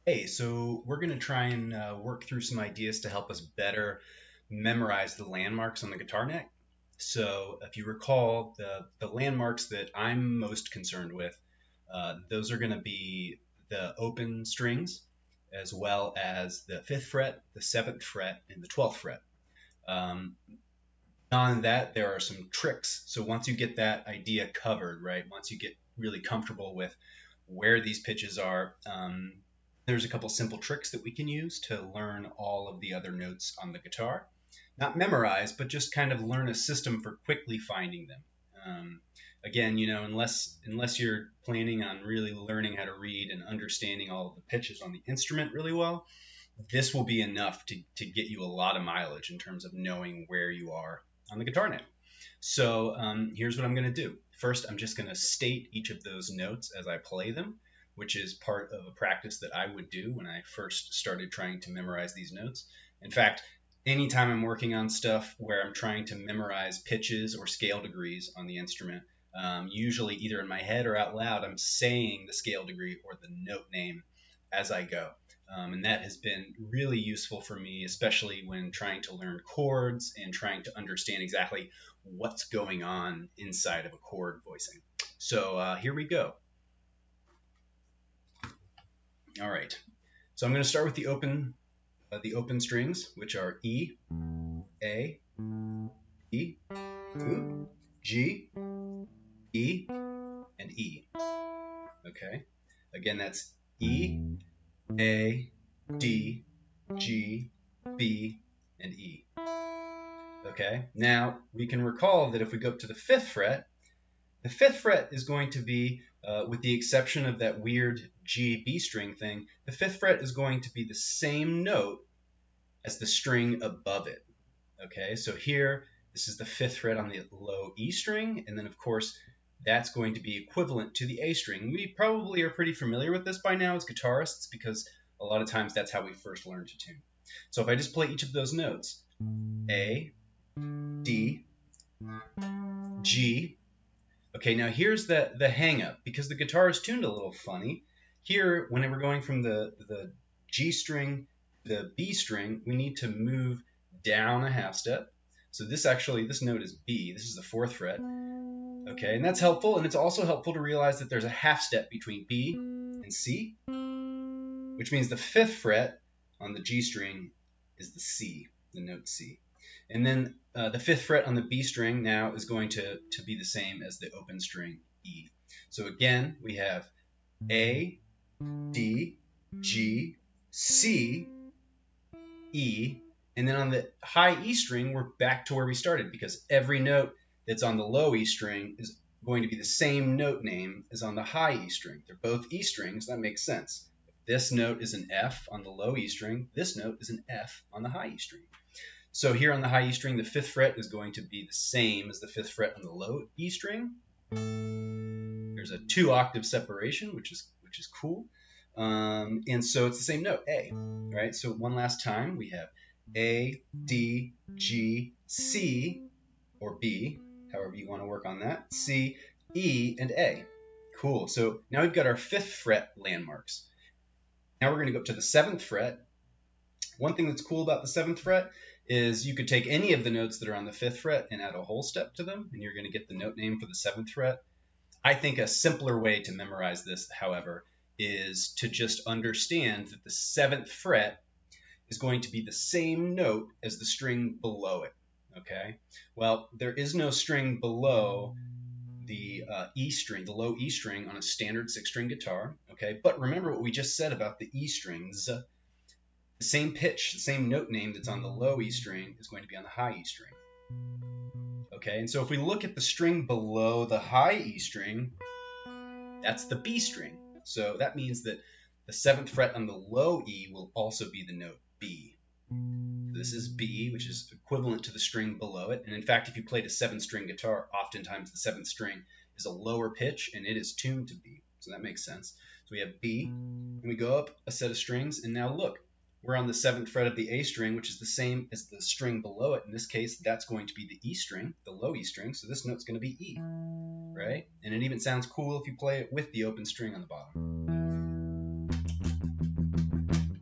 Hey, so we're going to try and work through some ideas to help us better memorize the landmarks on the guitar neck. So, if you recall, the landmarks that I'm most concerned with, those are going to be the open strings, as well as the fifth fret, the seventh fret, and the 12th fret. Um, Beyond that, there are some tricks. So once you get that idea covered, right, once you get really comfortable with where these pitches are, there's a couple simple tricks that we can use to learn all of the other notes on the guitar. Not memorize, but just kind of learn a system for quickly finding them. Again, unless you're planning on really learning how to read and understanding all of the pitches on the instrument really well, this will be enough to get you a lot of mileage in terms of knowing where you are on the guitar neck. So here's what I'm going to do. First, I'm just going to state each of those notes as I play them, which is part of a practice that I would do when I first started trying to memorize these notes. In fact, anytime I'm working on stuff where I'm trying to memorize pitches or scale degrees on the instrument, usually either in my head or out loud, I'm saying the scale degree or the note name as I go. And that has been really useful for me, especially when trying to learn chords and trying to understand exactly what's going on inside of a chord voicing. So here we go. All right. So I'm going to start with the open strings, which are E, A, E, G, E, and E. Okay. Again, that's E, A, D, G, B, and E. Okay. Now we can recall that if we go up to the fifth fret is going to be, with the exception of that weird G B string thing, the fifth fret is going to be the same note as the string above it. Okay, so here, this is the fifth fret on the low E string, and then of course, that's going to be equivalent to the A string. We probably are pretty familiar with this by now as guitarists because a lot of times that's how we first learn to tune. So if I just play each of those notes, A, D, G. Okay, now here's the hang up. Because the guitar is tuned a little funny, here, when we're going from the G string to the B string, we need to move down a half step. So this note is B. This is the fourth fret. Okay, and that's helpful, and it's also helpful to realize that there's a half step between B and C, which means the fifth fret on the G string is the C, the note C. And then the fifth fret on the B string now is going to be the same as the open string E. So again, we have A, D, G, C, E, and then on the high E string, we're back to where we started because every note that's on the low E string is going to be the same note name as on the high E string. They're both E strings, that makes sense. If this note is an F on the low E string, this note is an F on the high E string. So here on the high E string, the fifth fret is going to be the same as the fifth fret on the low E string. There's a 2-octave separation, which is cool. And so it's the same note, A, right? So one last time, we have A, D, G, C, or B, however you want to work on that, C, E, and A. Cool. So now we've got our fifth fret landmarks. Now we're going to go up to the seventh fret. One thing that's cool about the seventh fret is you could take any of the notes that are on the fifth fret and add a whole step to them, and you're going to get the note name for the seventh fret. I think a simpler way to memorize this, however, is to just understand that the seventh fret is going to be the same note as the string below it. Okay? Well, there is no string below the E string, the low E string on a standard 6-string guitar. Okay? But remember what we just said about the E strings. The same pitch, the same note name that's on the low E string is going to be on the high E string. Okay, and so if we look at the string below the high E string, that's the B string. So that means that the seventh fret on the low E will also be the note B. This is B, which is equivalent to the string below it. And in fact, if you played a 7-string guitar, oftentimes the 7th string is a lower pitch and it is tuned to B. So that makes sense. So we have B, and we go up a set of strings, and now look, we're on the 7th fret of the A string, which is the same as the string below it. In this case, that's going to be the E string, the low E string, so this note's going to be E, right? And it even sounds cool if you play it with the open string on the bottom.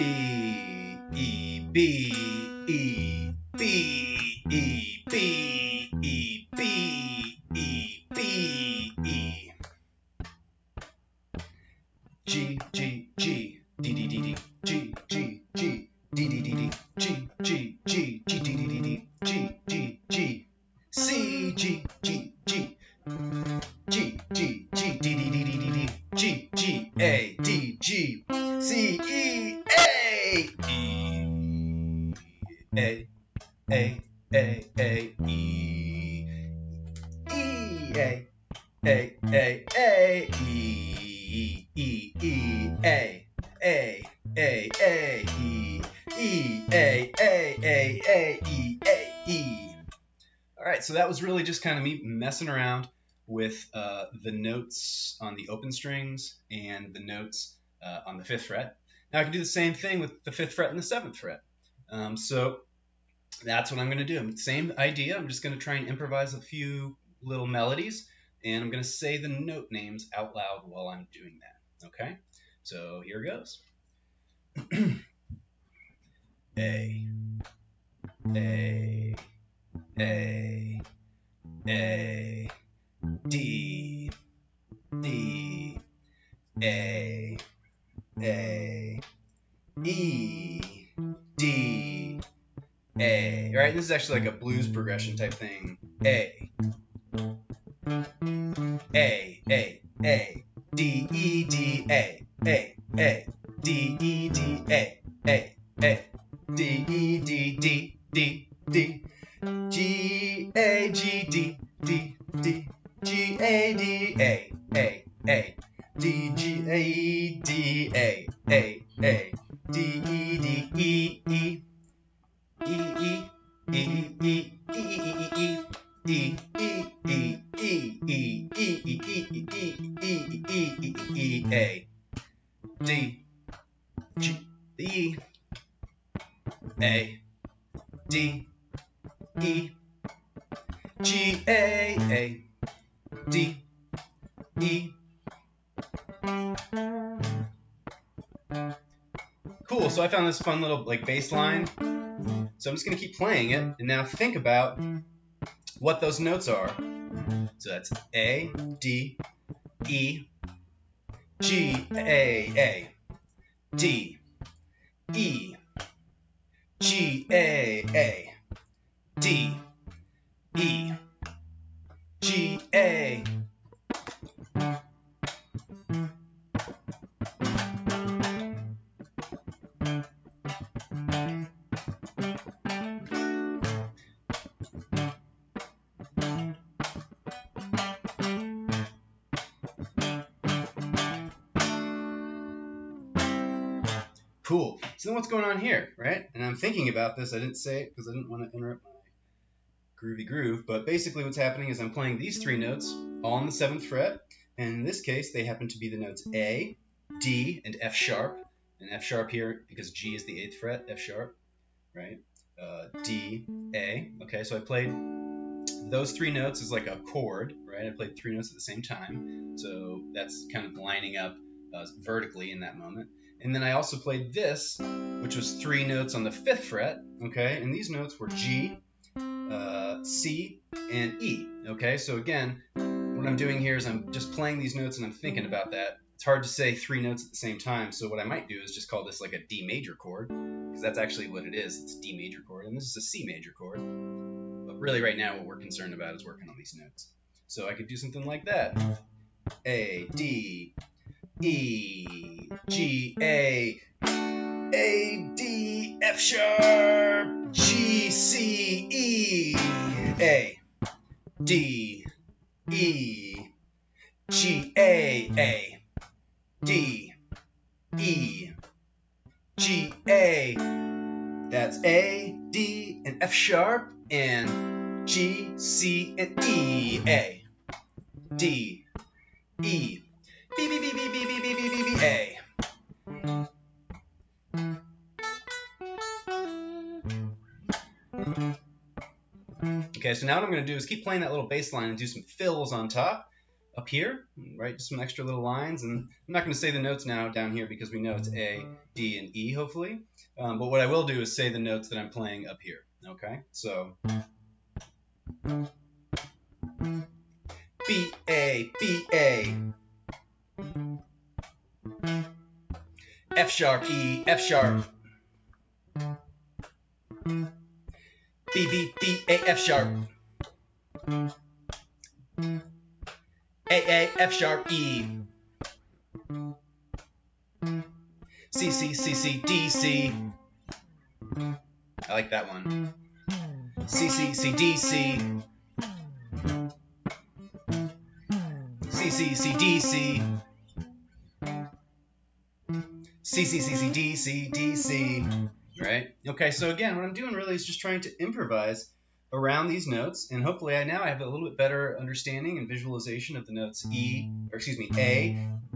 B, E, B, E, B, E, B, E, B, E, B, E. G, G, G, D, D, D, D, G, G, G, D, D, D, D, G, G, G, G, D, D, D, D, G, G, G, C, G, G, G, G, G, G, D, D, D, D, D, D, G, G, A, D, G, C, E, A, E, A, A, A, E, E, A, A, E, E, E, A, E, E. All right, so that was really just kind of me messing around with the notes on the open strings and the notes on the 5th fret. Now I can do the same thing with the 5th fret and the 7th fret. So that's what I'm going to do. Same idea. I'm just going to try and improvise a few little melodies, and I'm going to say the note names out loud while I'm doing that. Okay? So here goes. A, A, A, A, D, D, A, E, D, A. Right? This is actually like a blues progression type thing. A, D, E, D, A, D, E, D, A, D, E, D, D, D, D, G, A, G, D, D, D, G, A, D, A, D, G, A, D, A, D, E, D, E, E, E, E, E, E, E, E, A, D, G, E, A, D, E, G, A, D, E. Cool, so I found this fun little like bass line. So I'm just going to keep playing it, and now think about what those notes are. So that's A, D, E, G, A, D, E, G, A, D, E, G, A. Cool. So then what's going on here, right? And I'm thinking about this. I didn't say it because I didn't want to interrupt my groovy groove. But basically what's happening is I'm playing these 3 notes all on the 7th fret. And in this case, they happen to be the notes A, D, and F sharp. And F sharp here because G is the 8th fret, F sharp, right? D, A. Okay, so I played those 3 notes as like a chord, right? I played 3 notes at the same time. So that's kind of lining up vertically in that moment. And then I also played this, which was 3 notes on the 5th fret, okay? And these notes were G, C, and E, okay? So again, what I'm doing here is I'm just playing these notes and I'm thinking about that. It's hard to say 3 notes at the same time, so what I might do is just call this like a D major chord, because that's actually what it is. It's a D major chord, and this is a C major chord. But really right now what we're concerned about is working on these notes. So I could do something like that. A, D, E, G, A, D, F sharp, G, C, E, A, D, E, G, A, D, E, G, A. That's A, D, and F sharp, and G, C, and E, A, D, E, B, B, B, B, B, B, B, B, B, B, A. Okay, so now what I'm going to do is keep playing that little bass line and do some fills on top. up here, right? Just some extra little lines. And I'm not going to say the notes now down here because we know it's A, D, and E, hopefully. But what I will do is say the notes that I'm playing up here. Okay, so B, A, B, A. F sharp, E, F sharp. B, B, B, A, F sharp. A, F sharp, E. C, C, C, C, D, C. I like that one. C, C, C, D, C. C, C, C, D, C. C, C, C, C, D, C, D, C. Right? Okay, so again, what I'm doing really is just trying to improvise around these notes, and hopefully I have a little bit better understanding and visualization of the notes A,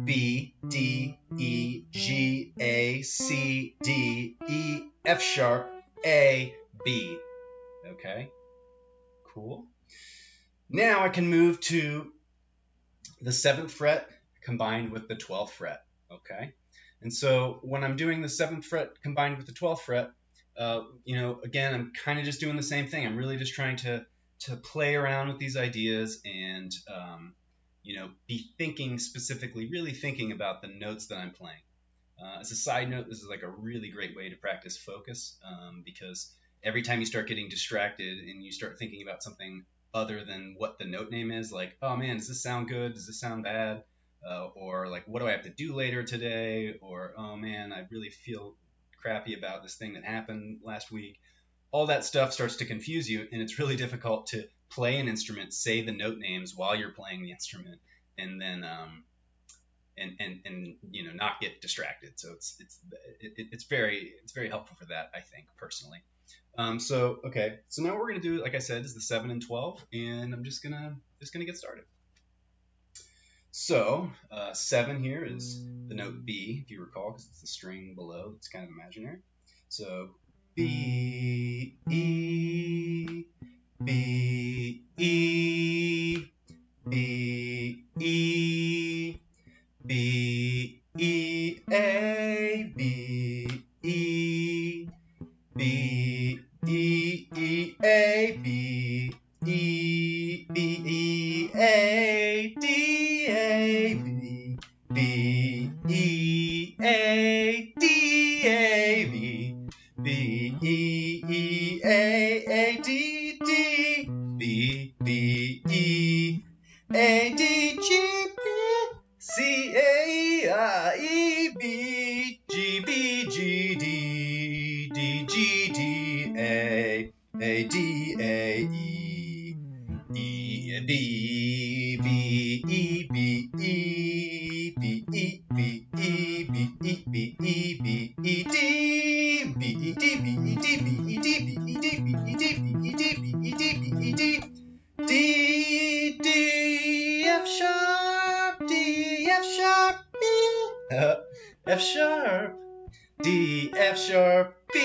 B, D, E, G, A, C, D, E, F sharp, A, B. Okay, cool. Now I can move to the 7th fret combined with the 12th fret. Okay, and so when I'm doing the 7th fret combined with the 12th fret, again, I'm kind of just doing the same thing. I'm really just trying to play around with these ideas and be thinking specifically, really thinking about the notes that I'm playing. As a side note, this is like a really great way to practice focus because every time you start getting distracted and you start thinking about something other than what the note name is, like, oh man, does this sound good? Does this sound bad? Or like, what do I have to do later today? Or, oh man, I really feel crappy about this thing that happened last week. All that stuff starts to confuse you, and it's really difficult to play an instrument, say the note names while you're playing the instrument, and then not get distracted. So it's very helpful for that, I think, personally. So now what we're gonna do, like I said, is the 7 and 12, and I'm just gonna get started. So 7 here is the note B, if you recall, because it's the string below. It's kind of imaginary. So B, E, B, E, B, E, B, E, A, B, E, B, E, E, A, B, E, B, E, A, D, A, B, B, E, A, D, A, B, B, E, E, A, D, D, B, B, E, A, D, G, B, C, A, I, E, B, G, B, G, D, D, G, D, A, D, A, E, E, B, B, E, B, E, B, E, B, E, B, E, B, E, B, E, D, B, E, D, B, E, D, B, E, D, B, E, D, B, E, D, B, E, D, B, E, D, B, E, D, D, D, F sharp, D, F sharp, B, F sharp, D, F sharp, B,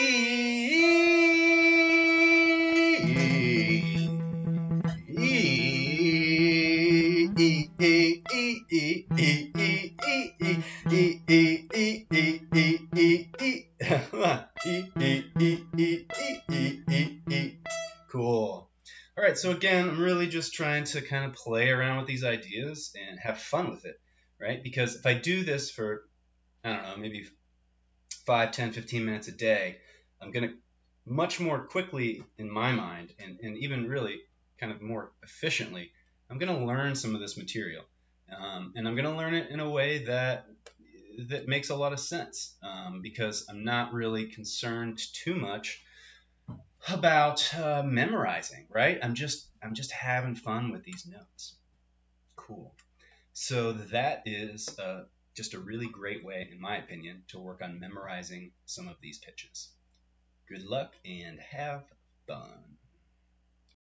Cool. All right, so again, I'm really just trying to kind of play around with these ideas and have fun with it, right? Because if I do this for, I don't know, maybe 5, 10, 15 minutes a day, I'm going to much more quickly, in my mind, and even really kind of more efficiently, I'm going to learn some of this material. And I'm going to learn it in a way that makes a lot of sense because I'm not really concerned too much about memorizing, right? I'm just having fun with these notes. Cool. So that is just a really great way, in my opinion, to work on memorizing some of these pitches. Good luck and have fun.